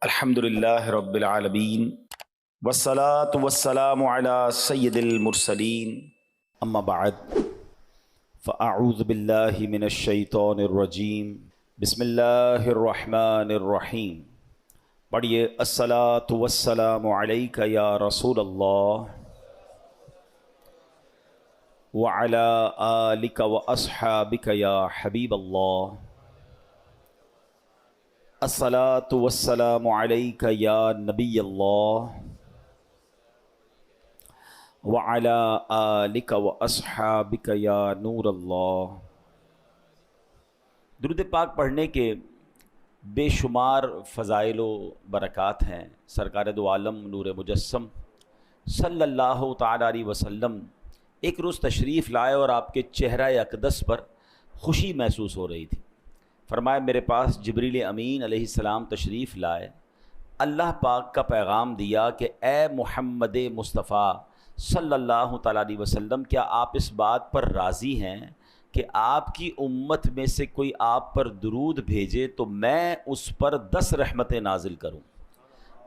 الحمدللہ رب العالمین والصلاة والسلام علی سید المرسلین اما بعد فاعوذ باللہ من الشیطان الرجیم بسم اللہ الرحمن الرحیم۔ پڑھیے الصلاة والسلام علیک یا رسول اللہ وعلی آلک واصحابک یا حبیب اللہ۔ الصلاة والسلام علیک یا نبی اللہ وعلی آلک واصحابک یا نور اللہ۔ درود پاک پڑھنے کے بے شمار فضائل و برکات ہیں۔ سرکار دو عالم نور مجسم صلی اللہ تعالی علیہ وسلم ایک روز تشریف لائے اور آپ کے چہرہ اقدس پر خوشی محسوس ہو رہی تھی۔ فرمایا میرے پاس جبریل امین علیہ السلام تشریف لائے، اللہ پاک کا پیغام دیا کہ اے محمد مصطفیٰ صلی اللہ تعالیٰ علیہ وسلم، کیا آپ اس بات پر راضی ہیں کہ آپ کی امت میں سے کوئی آپ پر درود بھیجے تو میں اس پر 10 رحمتیں نازل کروں،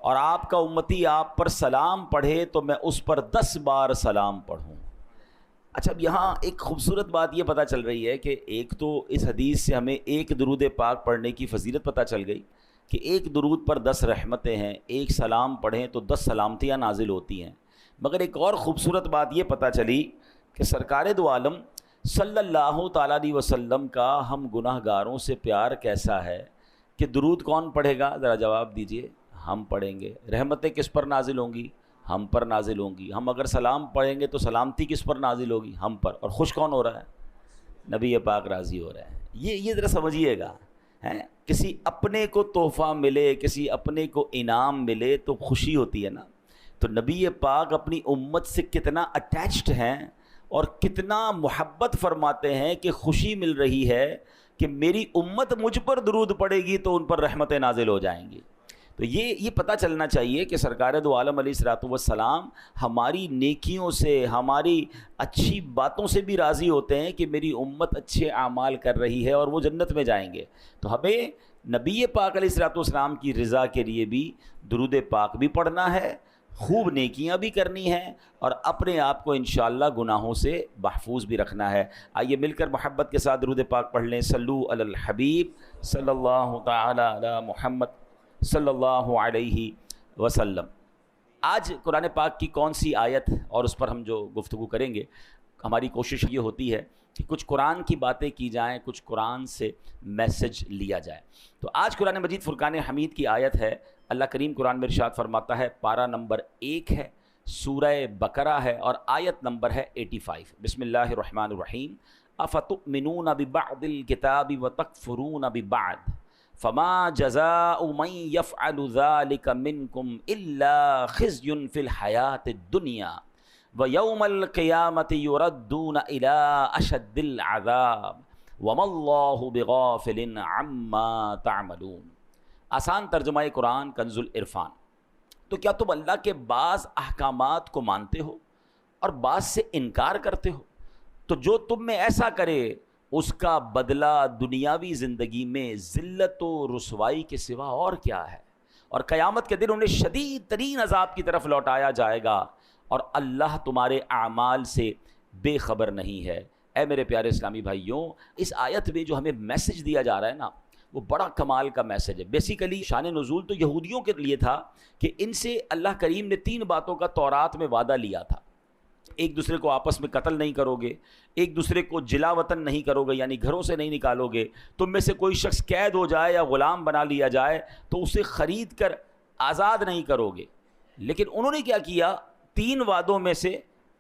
اور آپ کا امتی آپ پر سلام پڑھے تو میں اس پر 10 بار سلام پڑھوں۔ اچھا، اب یہاں ایک خوبصورت بات یہ پتہ چل رہی ہے کہ ایک تو اس حدیث سے ہمیں ایک درود پاک پڑھنے کی فضیلت پتہ چل گئی کہ ایک درود پر 10 رحمتیں ہیں، ایک سلام پڑھیں تو 10 سلامتیاں نازل ہوتی ہیں۔ مگر ایک اور خوبصورت بات یہ پتہ چلی کہ سرکار دو عالم صلی اللہ تعالیٰ علیہ وسلم کا ہم گناہ گاروں سے پیار کیسا ہے کہ درود کون پڑھے گا؟ ذرا جواب دیجئے۔ ہم پڑھیں گے۔ رحمتیں کس پر نازل ہوں گی؟ ہم پر نازل ہوں گی۔ ہم اگر سلام پڑھیں گے تو سلامتی کس پر نازل ہوگی؟ ہم پر۔ اور خوش کون ہو رہا ہے؟ نبی پاک راضی ہو رہا ہے۔ یہ ذرا سمجھیے گا، کسی اپنے کو تحفہ ملے، کسی اپنے کو انعام ملے تو خوشی ہوتی ہے نا۔ تو نبی پاک اپنی امت سے کتنا اٹیچڈ ہیں اور کتنا محبت فرماتے ہیں کہ خوشی مل رہی ہے کہ میری امت مجھ پر درود پڑے گی تو ان پر رحمتیں نازل ہو جائیں گی۔ تو یہ پتہ چلنا چاہیے کہ سرکار دو عالم علیہ الصلوۃ والسلام ہماری نیکیوں سے، ہماری اچھی باتوں سے بھی راضی ہوتے ہیں کہ میری امت اچھے اعمال کر رہی ہے اور وہ جنت میں جائیں گے۔ تو ہمیں نبی پاک علیہ الصلوۃ والسلام کی رضا کے لیے بھی درود پاک بھی پڑھنا ہے، خوب نیکیاں بھی کرنی ہیں، اور اپنے آپ کو انشاءاللہ گناہوں سے محفوظ بھی رکھنا ہے۔ آئیے مل کر محبت کے ساتھ درود پاک پڑھ لیں۔ صلو علی الحبیب صلی اللہ تعالی علی محمد صلی اللہ علیہ وسلم۔ آج قرآن پاک کی کون سی آیت اور اس پر ہم جو گفتگو کریں گے، ہماری کوشش یہ ہوتی ہے کہ کچھ قرآن کی باتیں کی جائیں، کچھ قرآن سے میسج لیا جائے۔ تو آج قرآن مجید فرقان حمید کی آیت ہے۔ اللہ کریم قرآن میں ارشاد فرماتا ہے، پارہ نمبر 1 ہے، سورہ بقرہ ہے، اور آیت نمبر ہے 85۔ بسم اللہ الرحمن الرحیم۔ افتؤمنون ببعض الکتاب وتکفرون ببعض فما جزاء من يفعل ذلك منكم الا خزي في الحياة الدنيا ويوم القيامة يردون الى اشد العذاب وما الله بغافل عما تعملون۔ آسان ترجمہ قرآن کنز العرفان۔ تو کیا تم اللہ کے بعض احکامات کو مانتے ہو اور بعض سے انکار کرتے ہو؟ تو جو تم میں ایسا کرے اس کا بدلہ دنیاوی زندگی میں ذلت و رسوائی کے سوا اور کیا ہے، اور قیامت کے دن انہیں شدید ترین عذاب کی طرف لوٹایا جائے گا، اور اللہ تمہارے اعمال سے بے خبر نہیں ہے۔ اے میرے پیارے اسلامی بھائیوں، اس آیت میں جو ہمیں میسج دیا جا رہا ہے نا، وہ بڑا کمال کا میسج ہے۔ بیسیکلی شان نزول تو یہودیوں کے لیے تھا کہ ان سے اللہ کریم نے 3 باتوں کا تورات میں وعدہ لیا تھا۔ ایک دوسرے کو آپس میں قتل نہیں کرو گے، ایک دوسرے کو جلا وطن نہیں کرو گے، یعنی گھروں سے نہیں نکالو گے، تم میں سے کوئی شخص قید ہو جائے یا غلام بنا لیا جائے تو اسے خرید کر آزاد نہیں کرو گے۔ لیکن انہوں نے کیا کیا؟ 3 وعدوں میں سے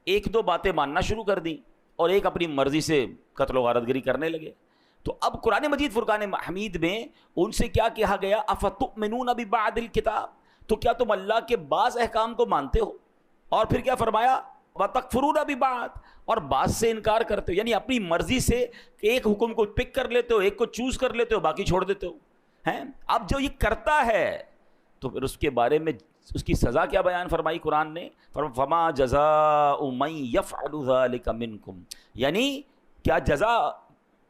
1-2 باتیں ماننا شروع کر دیں اور ایک اپنی مرضی سے قتل و غارت گری کرنے لگے۔ تو اب قرآن مجید فرقان حمید میں ان سے کیا کہا گیا؟ افتؤمنون ببعض الکتاب، تو کیا تم اللہ کے بعض احکام کو مانتے ہو؟ اور پھر کیا فرمایا؟ وَتَكْفُرُونَ بِبَعْضٍ، اور بعض سے انکار کرتے ہو، یعنی اپنی مرضی سے ایک حکم کو پک کر لیتے ہو، ایک کو چوز کر لیتے ہو، باقی چھوڑ دیتے ہو۔ اب جو یہ کرتا ہے تو پھر اس کے بارے میں اس کی سزا کیا بیان فرمائی قرآن نے؟ فَمَا جَزَاءُ مَن يَفْعَلُ ذَلِكَ مِنكُمْ، یعنی کیا جزا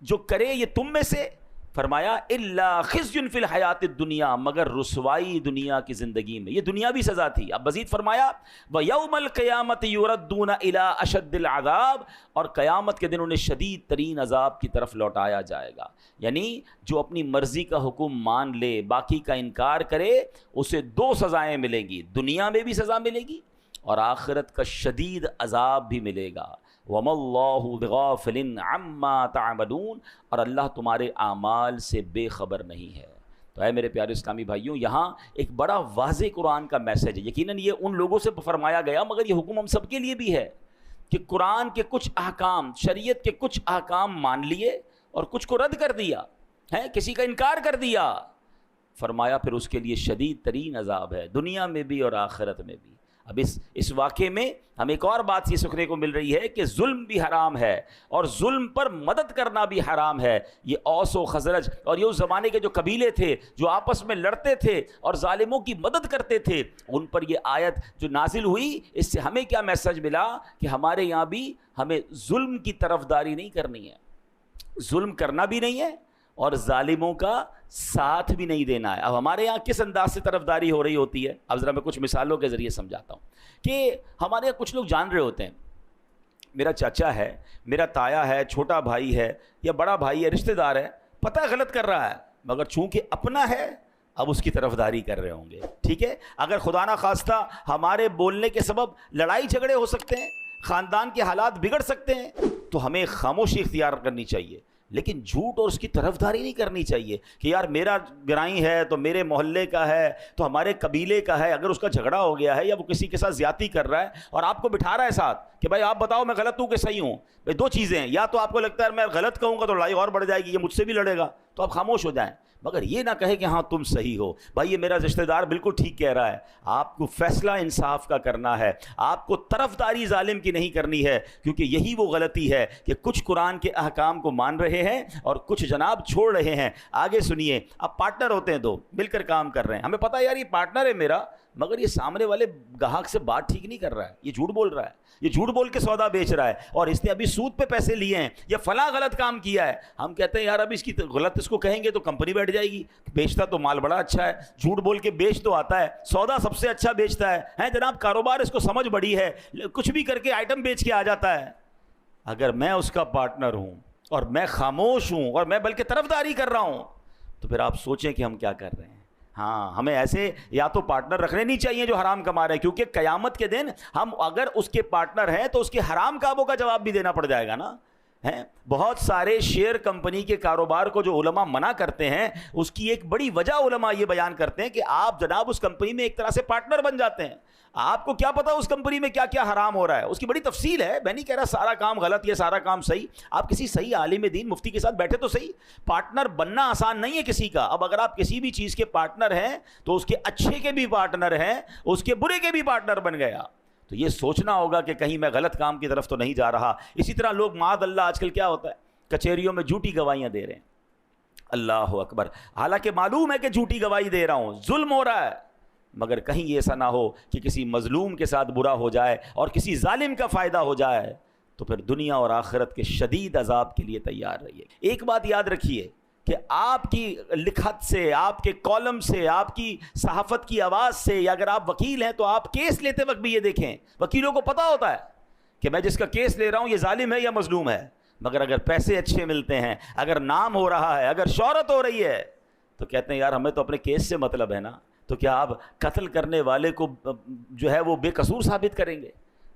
جو کرے یہ تم میں سے، فرمایا الا خزي فی الحیات الدنیا، مگر رسوائی دنیا کی زندگی میں، یہ دنیاوی سزا تھی۔ اب مزید فرمایا ویوم القیامت یردون الی اشد العذاب، اور قیامت کے دن انہیں شدید ترین عذاب کی طرف لوٹایا جائے گا۔ یعنی جو اپنی مرضی کا حکم مان لے، باقی کا انکار کرے، اسے دو سزائیں ملیں گی، دنیا میں بھی سزا ملے گی اور آخرت کا شدید عذاب بھی ملے گا۔ وَمَا اللَّهُ بِغَافِلٍ عَمَّا تَعْمَلُونَ، اور اللہ تمہارے اعمال سے بے خبر نہیں ہے۔ تو اے میرے پیارے اسلامی بھائیوں، یہاں ایک بڑا واضح قرآن کا میسج ہے۔ یقیناً یہ ان لوگوں سے فرمایا گیا، مگر یہ حکم ہم سب کے لیے بھی ہے کہ قرآن کے کچھ احکام، شریعت کے کچھ احکام مان لیے اور کچھ کو رد کر دیا ہے، کسی کا انکار کر دیا، فرمایا پھر اس کے لیے شدید ترین عذاب ہے، دنیا میں بھی اور آخرت میں بھی۔ اب اس واقعے میں ہمیں ایک اور بات یہ سیکھنے کو مل رہی ہے کہ ظلم بھی حرام ہے اور ظلم پر مدد کرنا بھی حرام ہے۔ یہ اوس و خزرج اور یہ اس زمانے کے جو قبیلے تھے جو آپس میں لڑتے تھے اور ظالموں کی مدد کرتے تھے، ان پر یہ آیت جو نازل ہوئی، اس سے ہمیں کیا میسج ملا کہ ہمارے یہاں بھی ہمیں ظلم کی طرفداری نہیں کرنی ہے، ظلم کرنا بھی نہیں ہے اور ظالموں کا ساتھ بھی نہیں دینا ہے۔ اب ہمارے یہاں کس انداز سے طرفداری ہو رہی ہوتی ہے، اب ذرا میں کچھ مثالوں کے ذریعے سمجھاتا ہوں کہ ہمارے یہاں کچھ لوگ جان رہے ہوتے ہیں، میرا چاچا ہے، میرا تایا ہے، چھوٹا بھائی ہے یا بڑا بھائی ہے، رشتہ دار ہے، پتہ ہے غلط کر رہا ہے، مگر چونکہ اپنا ہے اب اس کی طرفداری کر رہے ہوں گے۔ ٹھیک ہے، اگر خدا نہ خواستہ ہمارے بولنے کے سبب لڑائی جھگڑے ہو سکتے ہیں، خاندان کے حالات بگڑ سکتے ہیں، تو ہمیں خاموشی اختیار کرنی چاہیے، لیکن جھوٹ اور اس کی طرفداری نہیں کرنی چاہیے کہ یار میرا گرائی ہے تو میرے محلے کا ہے تو ہمارے قبیلے کا ہے، اگر اس کا جھگڑا ہو گیا ہے یا وہ کسی کے ساتھ زیادتی کر رہا ہے اور آپ کو بٹھا رہا ہے ساتھ کہ بھائی آپ بتاؤ میں غلط ہوں کہ صحیح ہوں، بھائی دو چیزیں ہیں، یا تو آپ کو لگتا ہے میں غلط کہوں گا تو لڑائی اور بڑھ جائے گی، یہ مجھ سے بھی لڑے گا، تو آپ خاموش ہو جائیں، مگر یہ نہ کہے کہ ہاں تم صحیح ہو، بھائی یہ میرا رشتہ دار بالکل ٹھیک کہہ رہا ہے۔ آپ کو فیصلہ انصاف کا کرنا ہے، آپ کو طرفداری ظالم کی نہیں کرنی ہے، کیونکہ یہی وہ غلطی ہے کہ کچھ قرآن کے احکام کو مان رہے ہیں اور کچھ جناب چھوڑ رہے ہیں۔ آگے سنیے، اب پارٹنر ہوتے ہیں، دو مل کر کام کر رہے ہیں، ہمیں پتہ ہے یار یہ پارٹنر ہے میرا، مگر یہ سامنے والے گاہک سے بات ٹھیک نہیں کر رہا ہے، یہ جھوٹ بول رہا ہے، یہ جھوٹ بول کے سودا بیچ رہا ہے اور اس نے ابھی سود پہ پیسے لیے ہیں یا فلاں غلط کام کیا ہے۔ ہم کہتے ہیں یار اب اس کی غلط اس کو کہیں گے تو کمپنی بیٹھ جائے گی، بیچتا تو مال بڑا اچھا ہے، جھوٹ بول کے بیچ تو آتا ہے، سودا سب سے اچھا بیچتا ہے جناب، کاروبار اس کو سمجھ بڑی ہے، کچھ بھی کر کے آئٹم بیچ کے آ جاتا ہے۔ اگر میں اس کا پارٹنر ہوں اور میں خاموش ہوں اور میں بلکہ طرفداری کر رہا ہوں، تو پھر آپ سوچیں کہ ہم کیا کر رہے ہیں۔ ہاں، ہمیں ایسے یا تو پارٹنر رکھنے نہیں چاہیے جو حرام کما رہے ہیں، کیونکہ قیامت کے دن ہم اگر اس کے پارٹنر ہیں تو اس کے حرام کاموں کا جواب بھی دینا پڑ جائے گا نا۔ بہت سارے شیئر کمپنی کے کاروبار کو جو علماء منع کرتے ہیں، اس کی ایک بڑی وجہ علماء یہ بیان کرتے ہیں کہ آپ جناب اس کمپنی میں ایک طرح سے پارٹنر بن جاتے ہیں، آپ کو کیا پتا اس کمپنی میں کیا کیا حرام ہو رہا ہے، اس کی بڑی تفصیل ہے۔ میں نہیں کہہ رہا سارا کام غلط یا سارا کام صحیح، آپ کسی صحیح عالم دین مفتی کے ساتھ بیٹھے تو صحیح۔ پارٹنر بننا آسان نہیں ہے کسی کا، اب اگر آپ کسی بھی چیز کے پارٹنر ہیں تو اس کے اچھے کے بھی پارٹنر ہیں، اس کے برے کے بھی پارٹنر بن گیا، تو یہ سوچنا ہوگا کہ کہیں میں غلط کام کی طرف تو نہیں جا رہا۔ اسی طرح لوگ معاذ اللہ آج کل کیا ہوتا ہے، کچہریوں میں جھوٹی گواہیاں دے رہے ہیں، اللہ اکبر، حالانکہ معلوم ہے کہ جھوٹی گواہی دے رہا ہوں، ظلم ہو رہا ہے، مگر کہیں یہ ایسا نہ ہو کہ کسی مظلوم کے ساتھ برا ہو جائے اور کسی ظالم کا فائدہ ہو جائے، تو پھر دنیا اور آخرت کے شدید عذاب کے لیے تیار رہیے۔ ایک بات یاد رکھیے کہ آپ کی لکھت سے، آپ کے کالم سے، آپ کی صحافت کی آواز سے، یا اگر آپ وکیل ہیں تو آپ کیس لیتے وقت بھی یہ دیکھیں، وکیلوں کو پتہ ہوتا ہے کہ میں جس کا کیس لے رہا ہوں یہ ظالم ہے یا مظلوم ہے، مگر اگر پیسے اچھے ملتے ہیں، اگر نام ہو رہا ہے، اگر شہرت ہو رہی ہے، تو کہتے ہیں یار ہمیں تو اپنے کیس سے مطلب ہے نا، تو کیا آپ قتل کرنے والے کو جو ہے وہ بے قصور ثابت کریں گے؟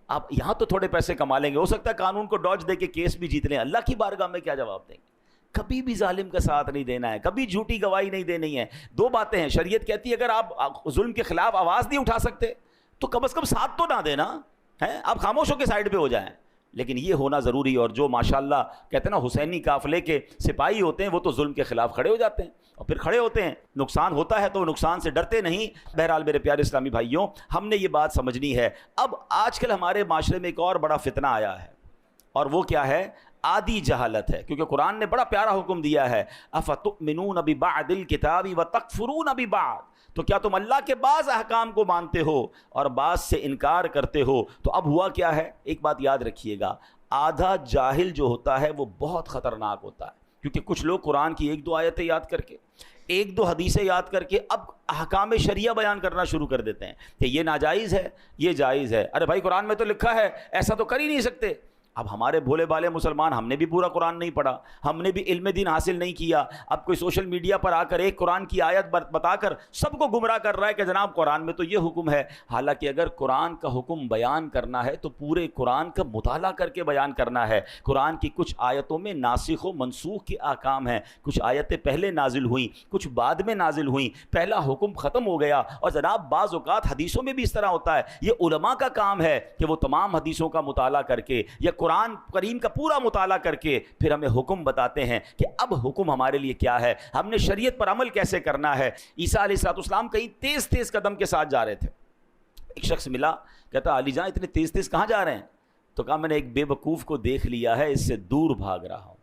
آپ یہاں تو تھوڑے پیسے کما لیں گے، ہو سکتا ہے قانون کو ڈاج دے کے کیس بھی جیت لیں، اللہ کی بارگاہ میں کیا جواب دیں گے؟ کبھی بھی ظالم کا ساتھ نہیں دینا ہے، کبھی جھوٹی گواہی نہیں دینی ہے۔ دو باتیں ہیں، شریعت کہتی ہے اگر آپ ظلم کے خلاف آواز نہیں اٹھا سکتے تو کم از کم ساتھ تو نہ دینا ہے، آپ خاموش ہو کے سائڈ پہ ہو جائیں، لیکن یہ ہونا ضروری ہے۔ اور جو ماشاءاللہ کہتے ہیں نا حسینی قافلے کے سپاہی ہوتے ہیں، وہ تو ظلم کے خلاف کھڑے ہو جاتے ہیں، اور پھر کھڑے ہوتے ہیں، نقصان ہوتا ہے تو نقصان سے ڈرتے نہیں۔ بہرحال میرے پیارے اسلامی بھائیوں، ہم نے یہ بات سمجھنی ہے۔ اب آج کل ہمارے معاشرے میں ایک اور بڑا فتنہ آیا ہے، اور وہ کیا ہے؟ آدھی جہالت ہے، کیونکہ قرآن نے بڑا پیارا حکم دیا ہے، افتؤمنون ببعض الکتاب وتکفرون ببعض، تو کیا تم اللہ کے بعض احکام کو مانتے ہو اور بعض سے انکار کرتے ہو؟ تو اب ہوا کیا ہے، ایک بات یاد رکھیے گا، آدھا جاہل جو ہوتا ہے وہ بہت خطرناک ہوتا ہے۔ کیونکہ کچھ لوگ قرآن کی ایک دو آیتیں یاد کر کے، ایک دو حدیثیں یاد کر کے اب احکام شریعہ بیان کرنا شروع کر دیتے ہیں کہ یہ ناجائز ہے، یہ جائز ہے۔ ارے بھائی قرآن میں تو لکھا ہے، ایسا تو کر ہی نہیں سکتے۔ اب ہمارے بھولے بالے مسلمان، ہم نے بھی پورا قرآن نہیں پڑھا، ہم نے بھی علم دین حاصل نہیں کیا، اب کوئی سوشل میڈیا پر آ کر ایک قرآن کی آیت بتا کر سب کو گمراہ کر رہا ہے کہ جناب قرآن میں تو یہ حکم ہے۔ حالانکہ اگر قرآن کا حکم بیان کرنا ہے تو پورے قرآن کا مطالعہ کر کے بیان کرنا ہے۔ قرآن کی کچھ آیتوں میں ناسخ و منسوخ کے احکام ہیں، کچھ آیتیں پہلے نازل ہوئیں، کچھ بعد میں نازل ہوئیں، پہلا حکم ختم ہو گیا۔ اور جناب بعض اوقات حدیثوں میں بھی اس طرح ہوتا ہے، یہ علماء کا کام ہے کہ وہ تمام حدیثوں کا مطالعہ کر کے یا قرآن کریم کا پورا مطالعہ کر کے پھر ہمیں حکم بتاتے ہیں کہ اب حکم ہمارے لیے کیا ہے، ہم نے شریعت پر عمل کیسے کرنا ہے۔ عیسیٰ علیہ السلام کہیں تیز تیز قدم کے ساتھ جا رہے تھے، ایک شخص ملا، کہتا علی جان اتنے تیز تیز کہاں جا رہے ہیں؟ تو کہا میں نے ایک بے وقوف کو دیکھ لیا ہے، اس سے دور بھاگ رہا ہوں۔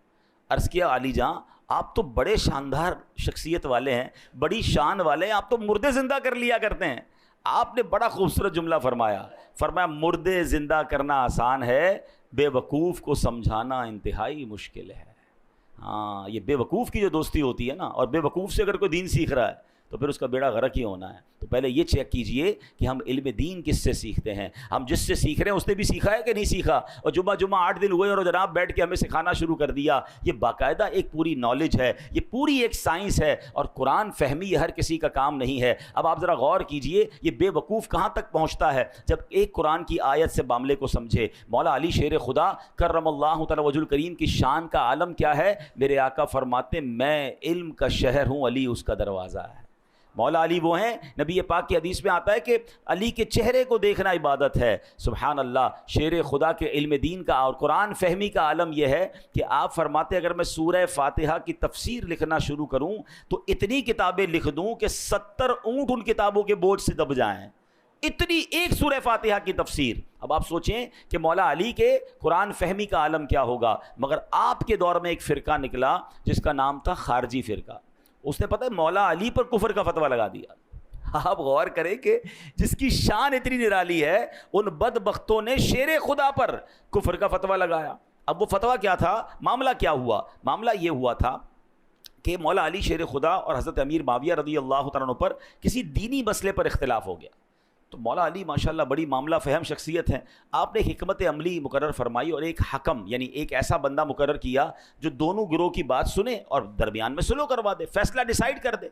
عرض کیا علی جان آپ تو بڑے شاندار شخصیت والے ہیں، بڑی شان والے ہیں، آپ تو مردے زندہ کر لیا کرتے ہیں۔ آپ نے بڑا خوبصورت جملہ فرمایا مردے زندہ کرنا آسان ہے، بے وقوف کو سمجھانا انتہائی مشکل ہے۔ ہاں، یہ بے وقوف کی جو دوستی ہوتی ہے نا، اور بے وقوف سے اگر کوئی دین سیکھ رہا ہے تو پھر اس کا بیڑا غرق ہی ہونا ہے۔ تو پہلے یہ چیک کیجئے کہ ہم علم دین کس سے سیکھتے ہیں، ہم جس سے سیکھ رہے ہیں اس نے بھی سیکھا ہے کہ نہیں سیکھا۔ اور جمعہ 8 دن ہوئے اور جناب بیٹھ کے ہمیں سکھانا شروع کر دیا، یہ باقاعدہ ایک پوری نالج ہے، یہ پوری ایک سائنس ہے، اور قرآن فہمی یہ ہر کسی کا کام نہیں ہے۔ اب آپ ذرا غور کیجئے یہ بے وقوف کہاں تک پہنچتا ہے جب ایک قرآن کی آیت سے معاملے کو سمجھے۔ مولا علی شیر خدا کرم اللہ تعالی وجہ الکریم کی شان کا عالم کیا ہے؟ میرے آقا فرماتے میں علم کا شہر ہوں، علی اس کا دروازہ ہے۔ مولا علی وہ ہیں، نبی پاک کی حدیث میں آتا ہے کہ علی کے چہرے کو دیکھنا عبادت ہے۔ سبحان اللہ، شیر خدا کے علم دین کا اور قرآن فہمی کا عالم یہ ہے کہ آپ فرماتے اگر میں سورہ فاتحہ کی تفسیر لکھنا شروع کروں تو اتنی کتابیں لکھ دوں کہ 70 اونٹ ان کتابوں کے بوجھ سے دب جائیں، اتنی ایک سورہ فاتحہ کی تفسیر۔ اب آپ سوچیں کہ مولا علی کے قرآن فہمی کا عالم کیا ہوگا۔ مگر آپ کے دور میں ایک فرقہ نکلا جس کا نام تھا خارجی فرقہ، اس نے پتہ ہے مولا علی پر کفر کا فتویٰ لگا دیا۔ آپ غور کریں کہ جس کی شان اتنی نرالی ہے، ان بدبختوں نے شیر خدا پر کفر کا فتویٰ لگایا۔ اب وہ فتویٰ کیا تھا؟ معاملہ کیا ہوا؟ معاملہ یہ ہوا تھا کہ مولا علی شیر خدا اور حضرت امیر معاویہ رضی اللہ تعالیٰ عنہ پر کسی دینی مسئلے پر اختلاف ہو گیا۔ تو مولا علی ماشاءاللہ بڑی معاملہ فہم شخصیت ہیں، آپ نے حکمت عملی مقرر فرمائی اور ایک حکم یعنی ایک ایسا بندہ مقرر کیا جو دونوں گروہ کی بات سنے اور درمیان میں صلح کروا دے، فیصلہ ڈیسائیڈ کر دے۔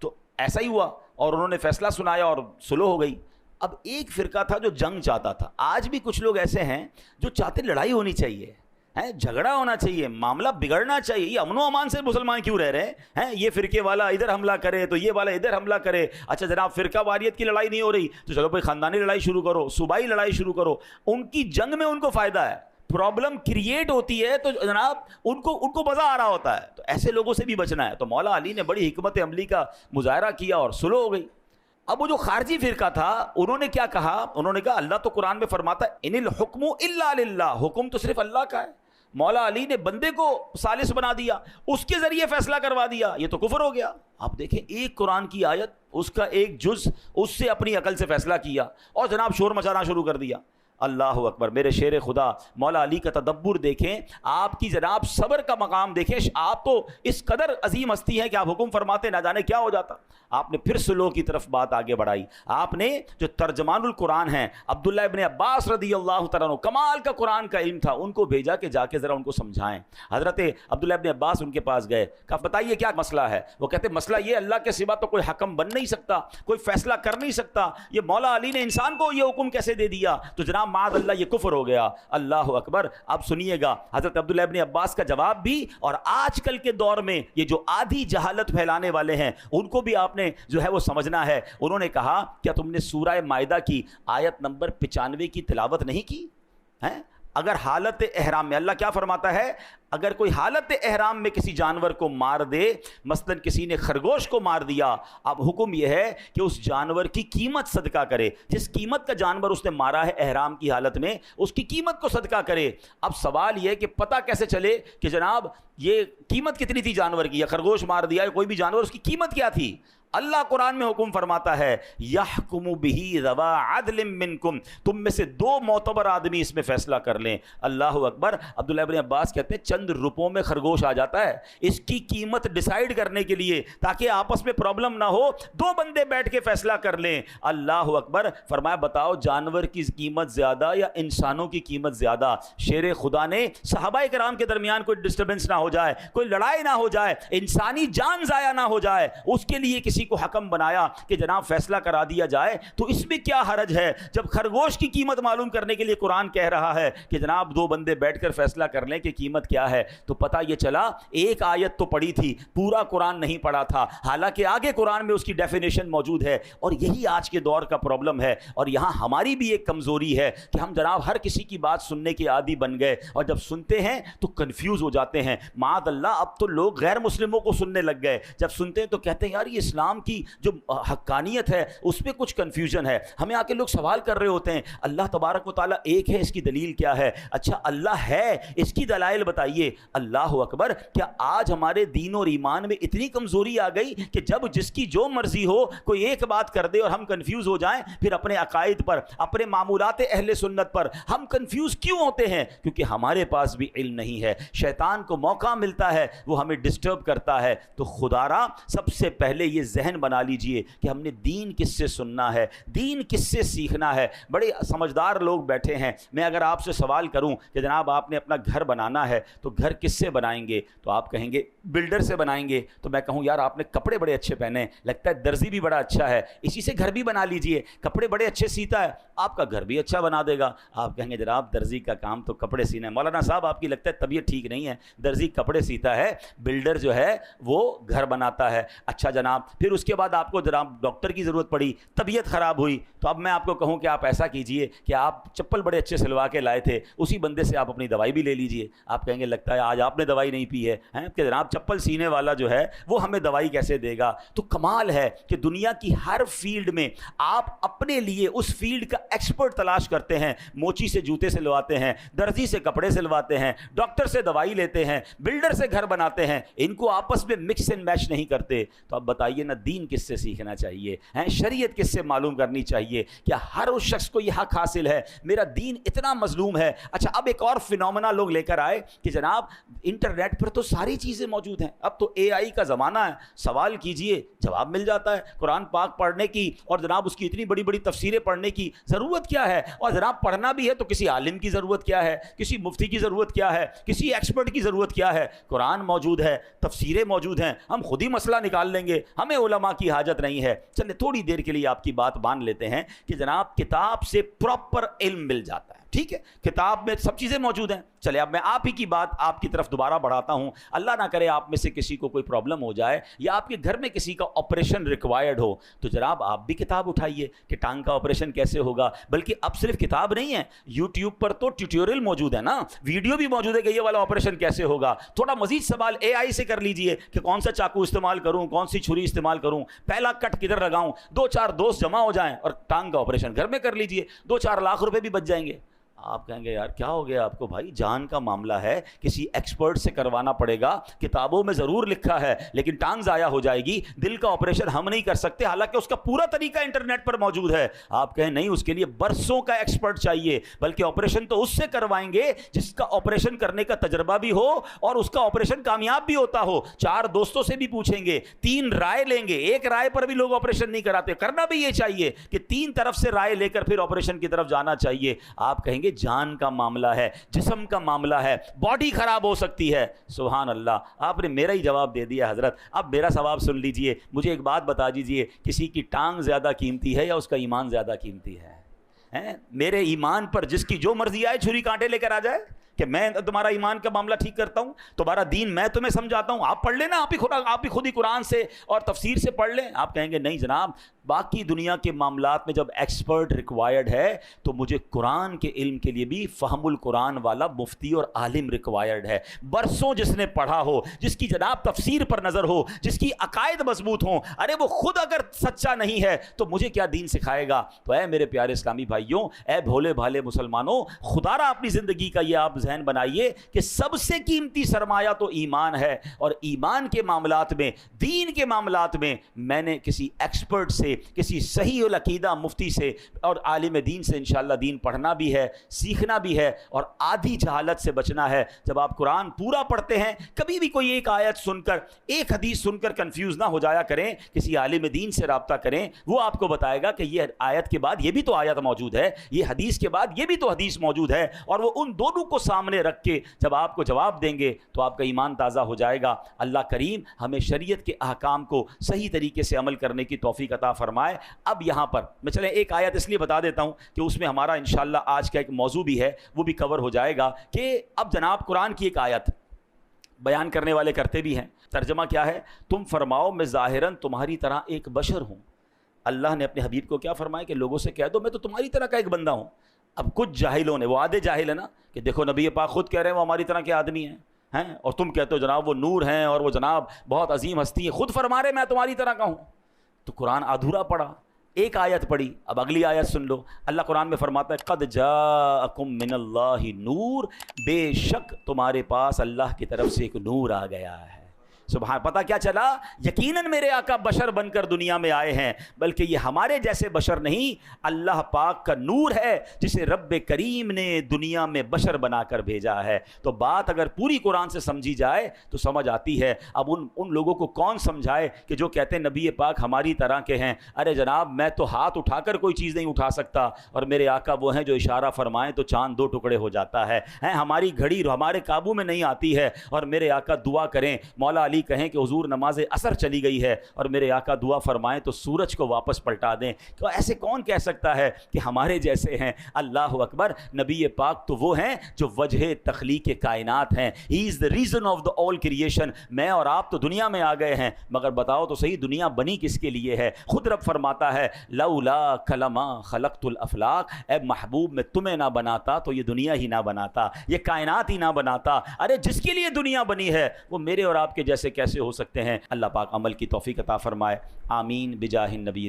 تو ایسا ہی ہوا اور انہوں نے فیصلہ سنایا اور صلح ہو گئی۔ اب ایک فرقہ تھا جو جنگ چاہتا تھا، آج بھی کچھ لوگ ایسے ہیں جو چاہتے لڑائی ہونی چاہیے، جھگڑا ہونا چاہیے، معاملہ بگڑنا چاہیے، یہ امن و امان سے مسلمان کیوں رہ رہے ہیں؟ یہ فرقے والا ادھر حملہ کرے تو یہ والا ادھر حملہ کرے۔ اچھا جناب فرقہ واریت کی لڑائی نہیں ہو رہی تو چلو بھائی خاندانی لڑائی شروع کرو، صوبائی لڑائی شروع کرو۔ ان کی جنگ میں ان کو فائدہ ہے، پرابلم کریٹ ہوتی ہے تو جناب ان کو مزہ آ رہا ہوتا ہے، تو ایسے لوگوں سے بھی بچنا ہے۔ تو مولا علی نے بڑی حکمت عملی کا مظاہرہ کیا اور صلح ہو گئی۔ اب وہ جو خارجی فرقہ تھا انہوں نے کیا کہا؟ انہوں نے کہا اللہ تو قرآن میں فرماتا ہے ان الحکم الا للہ، حکم تو صرف اللہ کا ہے۔ مولا علی نے بندے کو ثالث بنا دیا، اس کے ذریعے فیصلہ کروا دیا، یہ تو کفر ہو گیا۔ آپ دیکھیں ایک قرآن کی آیت، اس کا ایک جز، اس سے اپنی عقل سے فیصلہ کیا اور جناب شور مچانا شروع کر دیا۔ اللہ اکبر، میرے شیر خدا مولا علی کا تدبر دیکھیں، آپ کی جناب صبر کا مقام دیکھیں۔ آپ تو اس قدر عظیم ہستی ہیں کہ آپ حکم فرماتے نہ جانے کیا ہو جاتا۔ آپ نے پھر صلح کی طرف بات آگے بڑھائی۔ آپ نے جو ترجمان القرآن ہیں عبداللہ ابن عباس رضی اللہ تعالیٰ عنہ، کمال کا قرآن کا علم تھا، ان کو بھیجا کہ جا کے ذرا ان کو سمجھائیں۔ حضرت عبداللہ ابن عباس ان کے پاس گئے، کہا بتائیے کیا مسئلہ ہے؟ وہ کہتے مسئلہ یہ اللہ کے سوا تو کوئی حکم بن نہیں سکتا، کوئی فیصلہ کر نہیں سکتا، یہ مولا علی نے انسان کو یہ حکم کیسے دے دیا؟ تو جناب معاذ اللہ یہ کفر ہو گیا۔ اللہ اکبر۔ اب سنیے گا حضرت عبداللہ ابن عباس کا جواب بھی، اور آج کل کے دور میں یہ جو آدھی جہالت پھیلانے والے ہیں ان کو بھی آپ نے جو ہے وہ سمجھنا ہے۔ انہوں نے کہا کیا تم نے سورہ مائدہ کی آیت نمبر 95 کی تلاوت نہیں کی ہے؟ اگر حالت احرام میں، اللہ کیا فرماتا ہے؟ اگر کوئی حالت احرام میں کسی جانور کو مار دے، مثلا کسی نے خرگوش کو مار دیا، اب حکم یہ ہے کہ اس جانور کی قیمت صدقہ کرے، جس قیمت کا جانور اس نے مارا ہے احرام کی حالت میں اس کی قیمت کو صدقہ کرے۔ اب سوال یہ ہے کہ پتہ کیسے چلے کہ جناب یہ قیمت کتنی تھی جانور کی، یا خرگوش مار دیا یا کوئی بھی جانور، اس کی قیمت کیا تھی؟ اللہ قرآن میں حکم فرماتا ہے یحکم بہ ذوی عدل منکم، تم میں سے 2 معتبر آدمی اس میں فیصلہ کر لیں۔ اللہ اکبر۔ عبداللہ ابن عباس کہتے ہیں چند روپوں میں خرگوش آ جاتا ہے، اس کی قیمت ڈیسائیڈ کرنے کے لیے تاکہ آپس میں پرابلم نہ ہو 2 بندے بیٹھ کے فیصلہ کر لیں۔ اللہ اکبر۔ فرمایا بتاؤ جانور کی قیمت زیادہ یا انسانوں کی قیمت زیادہ؟ شیر خدا نے صحابہ کرام کے درمیان کوئی ڈسٹربنس نہ ہو جائے، کوئی لڑائی نہ ہو جائے، انسانی جان ضائع نہ ہو جائے، اس کے لیے کسی کو حکم بنایا کہ جناب فیصلہ کرا دیا جائے، تو اس میں کیا حرج ہے جب خرگوش کی قیمت معلوم کرنے کے لیے قرآن کہہ رہا ہے کہ جناب 2 بندے بیٹھ کر فیصلہ کر لیں کہ قیمت کیا ہے؟ تو پتہ یہ چلا ایک آیت تو پڑھی تھی، پورا قرآن نہیں پڑھا تھا، حالانکہ آگے قرآن میں اس کی ڈیفینیشن موجود ہے۔ اور یہی آج کے دور کا پرابلم ہے، اور یہاں ہماری بھی ایک کمزوری ہے کہ ہم جناب ہر کسی کی بات سننے کے عادی بن گئے، اور جب سنتے ہیں تو کنفیوز ہو جاتے ہیں۔ معاذ اللہ، اب تو لوگ غیر مسلموں کو سننے لگ گئے، جب سنتے ہیں تو کہتے ہیں یار یہ اسلام کی جو حقانیت ہے اس میں کچھ کنفیوژن ہے۔ ہمیں آ کے لوگ سوال کر رہے ہوتے ہیں اللہ تبارک و تعالیٰ ایک ہے، اس کی دلیل کیا ہے؟ اچھا اللہ ہے، اس کی دلائل بتائیے۔ اللہ اکبر۔ کیا آج ہمارے دین اور ایمان میں اتنی کمزوری آ گئی کہ جب جس کی جو مرضی ہو کوئی ایک بات کر دے اور ہم کنفیوز ہو جائیں؟ پھر اپنے عقائد پر، اپنے معمولات اہل سنت پر ہم کنفیوز کیوں ہوتے ہیں؟ کیونکہ ہمارے پاس بھی علم نہیں ہے، شیطان کو موقع ملتا ہے وہ ہمیں ڈسٹرب کرتا ہے۔ تو خدا را سب سے پہلے یہ ذہن بنا لیجئے کہ ہم نے دین کس سے سننا ہے، دین کس سے سیکھنا ہے۔ بڑے سمجھدار لوگ بیٹھے ہیں، میں اگر آپ سے سوال کروں کہ جناب آپ نے اپنا گھر بنانا ہے تو گھر کس سے بنائیں گے؟ تو آپ کہیں گے بلڈر سے بنائیں گے۔ تو میں کہوں یار آپ نے کپڑے بڑے اچھے پہنے، لگتا ہے درزی بھی بڑا اچھا ہے، اسی سے گھر بھی بنا لیجئے، کپڑے بڑے اچھے سیتا ہے، آپ کا گھر بھی اچھا بنا دے گا۔ آپ کہیں گے جناب درزی کا کام تو کپڑے سینا ہے۔ مولانا صاحب آپ کی لگتا ہے طبیعت ٹھیک نہیں ہے، درزی کپڑے سیتا ہے، بلڈر جو ہے وہ گھر بناتا ہے۔ اچھا جناب، پھر اس کے بعد آپ کو جناب ڈاکٹر کی ضرورت پڑی، طبیعت خراب ہوئی، تو اب میں آپ کو کہوں کہ آپ ایسا کیجئے کہ آپ چپل بڑے اچھے سلوا کے لائے تھے، اسی بندے سے آپ اپنی دوائی بھی لے لیجئے۔ آپ کہیں گے لگتا ہے آج آپ نے دوائی نہیں پی ہے کہ جناب چپل سینے والا جو ہے وہ ہمیں دوائی کیسے دے گا؟ تو کمال ہے کہ دنیا کی ہر فیلڈ میں آپ اپنے لیے اس فیلڈ کا ایکسپرٹ تلاش کرتے ہیں۔ موچی سے جوتے سلواتے ہیں، درزی سے کپڑے سلواتے ہیں، ڈاکٹر سے دوائی لیتے ہیں، بلڈر سے گھر بناتے ہیں، ان کو آپس میں مکس اینڈ میچ نہیں کرتے۔ تو اب بتائیے نا دین کس سے سیکھنا چاہیے، شریعت کس سے معلوم کرنی چاہیے؟ کیا ہر اس شخص کو یہ حق حاصل ہے؟ میرا دین اتنا مظلوم ہے۔ اچھا اب ایک اور فینومینا لوگ لے کر آئے کہ جناب انٹرنیٹ پر تو ساری چیزیں موجود ہیں، اب تو اے آئی کا زمانہ ہے، سوال کیجئے جواب مل جاتا ہے۔ قرآن پاک پڑھنے کی اور جناب اس کی اتنی بڑی بڑی تفسیریں پڑھنے کی ضرورت کیا ہے؟ اور جناب پڑھنا بھی ہے تو کسی عالم کی ضرورت کیا ہے، کسی مفتی کی ضرورت کیا ہے، کسی ایکسپرٹ کی ضرورت کیا ہے؟ قرآن موجود ہے، تفسیریں موجود ہیں، ہم خود ہی مسئلہ نکال لیں گے، ہمیں علماء کی حاجت نہیں ہے۔ چلے تھوڑی دیر کے لیے آپ کی بات مان لیتے ہیں کہ جناب کتاب سے پراپر علم مل جاتا ہے، ٹھیک ہے، کتاب میں سب چیزیں موجود ہیں۔ چلے اب میں آپ ہی کی بات آپ کی طرف دوبارہ بڑھاتا ہوں، اللہ نہ کرے آپ میں سے کسی کو کوئی پرابلم ہو جائے یا آپ کے گھر میں کسی کا آپریشن ریکوائرڈ ہو، تو جناب آپ بھی کتاب اٹھائیے کہ ٹانگ کا آپریشن کیسے ہوگا۔ بلکہ اب صرف کتاب نہیں ہے، یوٹیوب پر تو ٹیوٹوریل موجود ہے نا، ویڈیو بھی موجود ہے کہ یہ والا آپریشن کیسے ہوگا۔ تھوڑا مزید سوال اے آئی سے کر لیجئے کہ کون سا چاقو استعمال کروں، کون سی چھری استعمال کروں، پہلا کٹ کدھر لگاؤں، 2-4 دوست جمع ہو جائیں اور ٹانگ کا آپریشن گھر میں کر لیجئے، 2-4 لاکھ روپے بھی بچ جائیں گے۔ آپ کہیں گے یار کیا ہو گیا آپ کو؟ بھائی جان کا معاملہ ہے، کسی ایکسپرٹ سے کروانا پڑے گا، کتابوں میں ضرور لکھا ہے لیکن ٹانگ ضائع ہو جائے گی، دل کا آپریشن ہم نہیں کر سکتے، حالانکہ اس کا پورا طریقہ انٹرنیٹ پر موجود ہے۔ آپ کہیں نہیں، اس کے لیے برسوں کا ایکسپرٹ چاہیے، بلکہ آپریشن تو اس سے کروائیں گے جس کا آپریشن کرنے کا تجربہ بھی ہو اور اس کا آپریشن کامیاب بھی ہوتا ہو۔ 4 دوستوں سے بھی پوچھیں گے، 3 رائے لیں گے، ایک رائے پر بھی لوگ آپریشن نہیں کراتے۔ کرنا بھی یہ چاہیے کہ 3 طرف سے رائے لے کر پھر آپریشن کی طرف جانا چاہیے۔ آپ کہیں گے جان کا معاملہ ہے، جسم کا معاملہ ہے، باڈی خراب ہو سکتی ہے۔ سبحان اللہ، آپ نے میرا ہی جواب دے دیا حضرت۔ اب میرا ثواب سن لیجئے، مجھے ایک بات بتا دیجئے، کسی کی ٹانگ زیادہ قیمتی ہے یا اس کا ایمان زیادہ قیمتی ہے؟ میرے ایمان پر جس کی جو مرضی آئے چھری کانٹے لے کر آ جائے کہ میں تمہارا ایمان کا معاملہ ٹھیک کرتا ہوں، تمہارا دین میں تمہیں سمجھاتا ہوں، آپ پڑھ لینا، آپ ہی خود ہی قرآن سے اور تفسیر سے پڑھ لیں۔ آپ کہیں گے نہیں جناب، باقی دنیا کے معاملات میں جب ایکسپرٹ ریکوائرڈ ہے تو مجھے قرآن کے علم کے لیے بھی فہم القرآن والا مفتی اور عالم ریکوائرڈ ہے، برسوں جس نے پڑھا ہو، جس کی جناب تفسیر پر نظر ہو، جس کی عقائد مضبوط ہوں۔ ارے وہ خود اگر سچا نہیں ہے تو مجھے کیا دین سکھائے گا؟ تو اے میرے پیارے اسلامی بھائیوں، اے بھولے بھالے مسلمانوں، خدا را اپنی زندگی کا یہ آپ ذہن بنائیے کہ سب سے قیمتی سرمایہ تو ایمان ہے، اور ایمان کے معاملات میں، دین کے معاملات میں میں نے کسی ایکسپرٹ سے، کسی صحیح العقیدہ مفتی سے اور عالم دین سے انشاءاللہ دین پڑھنا بھی ہے، سیکھنا بھی ہے، اور آدھی جہالت سے بچنا ہے۔ جب آپ قرآن پورا پڑھتے ہیں، کبھی بھی کوئی ایک آیت سن کر، ایک حدیث سن کر کنفیوز نہ ہو جایا کریں، کسی عالم دین سے رابطہ کریں، وہ آپ کو بتائے گا کہ یہ آیت کے بعد یہ بھی تو آیت موجود ہے، یہ حدیث کے بعد یہ بھی تو حدیث موجود ہے، اور وہ ان دونوں کو سامنے رکھ کے جب آپ کو جواب دیں گے تو آپ کا ایمان تازہ ہو جائے گا۔ اللہ کریم ہمیں شریعت کے احکام کو صحیح طریقے سے عمل کرنے کی توفیق عطا فرمائے۔ اب یہاں پر میں چلیں ایک آیت اس لیے بتا دیتا ہوں کہ اس میں ہمارا انشاءاللہ آج کا ایک موضوع بھی ہے، وہ بھی کور ہو جائے گا، کہ اب جناب قرآن کی ایک آیت بیان کرنے والے کرتے بھی ہیں، ترجمہ کیا ہے؟ تم فرماؤ میں ظاہراً تمہاری طرح ایک بشر ہوں۔ اللہ نے اپنے حبیب کو کیا فرمایا کہ لوگوں سے کہہ دو میں تو تمہاری طرح کا ایک بندہ ہوں۔ اب کچھ جاہلوں نے، وہ آدھے جاہل ہے نا، کہ دیکھو نبی پاک خود کہہ رہے ہیں وہ ہماری طرح کے آدمی ہیں، اور تم کہتے ہو جناب وہ نور ہیں اور وہ جناب بہت عظیم ہستی ہیں، خود فرما رہے میں تمہاری طرح کا ہوں۔ تو قرآن ادھورا پڑھا، ایک آیت پڑھی، اب اگلی آیت سن لو۔ اللہ قرآن میں فرماتا ہے قد جاءکم من اللہ نور، بے شک تمہارے پاس اللہ کی طرف سے ایک نور آ گیا ہے۔ سبحان، پتہ کیا چلا؟ یقیناً میرے آقا بشر بن کر دنیا میں آئے ہیں، بلکہ یہ ہمارے جیسے بشر نہیں، اللہ پاک کا نور ہے جسے رب کریم نے دنیا میں بشر بنا کر بھیجا ہے۔ تو بات اگر پوری قرآن سے سمجھی جائے تو سمجھ آتی ہے۔ اب ان لوگوں کو کون سمجھائے کہ جو کہتے ہیں نبی پاک ہماری طرح کے ہیں؟ ارے جناب میں تو ہاتھ اٹھا کر کوئی چیز نہیں اٹھا سکتا، اور میرے آقا وہ ہیں جو اشارہ فرمائیں تو چاند دو ٹکڑے ہو جاتا ہے۔ ہماری گھڑی ہمارے قابو میں نہیں آتی ہے، اور میرے آقا دعا کریں، مولا علی کہیں کہ حضور نماز عصر چلی گئی ہے، اور میرے آقا دعا فرمائیں تو سورج کو واپس پلٹا دیں۔ تو ایسے کون کہہ سکتا ہے کہ ہمارے جیسے ہیں؟ اللہ اکبر، نبی پاک تو وہ ہیں جو وجہ تخلیق کائنات ہیں۔ ہی از the reason of the all creation۔ میں اور آپ تو دنیا میں آ گئے ہیں، مگر بتاؤ تو صحیح دنیا بنی کس کے لیے ہے؟ خود رب فرماتا ہے لولا کلما خلقت الافلاق، اے محبوب میں تمہیں نہ بناتا تو یہ دنیا ہی نہ بناتا، یہ کائنات ہی نہ بناتا۔ ارے جس کے لیے دنیا بنی ہے وہ میرے اور آپ کے جیسے کیسے ہو سکتے ہیں؟ اللہ پاک عمل کی توفیق عطا فرمائے، آمین بجاہ النبی۔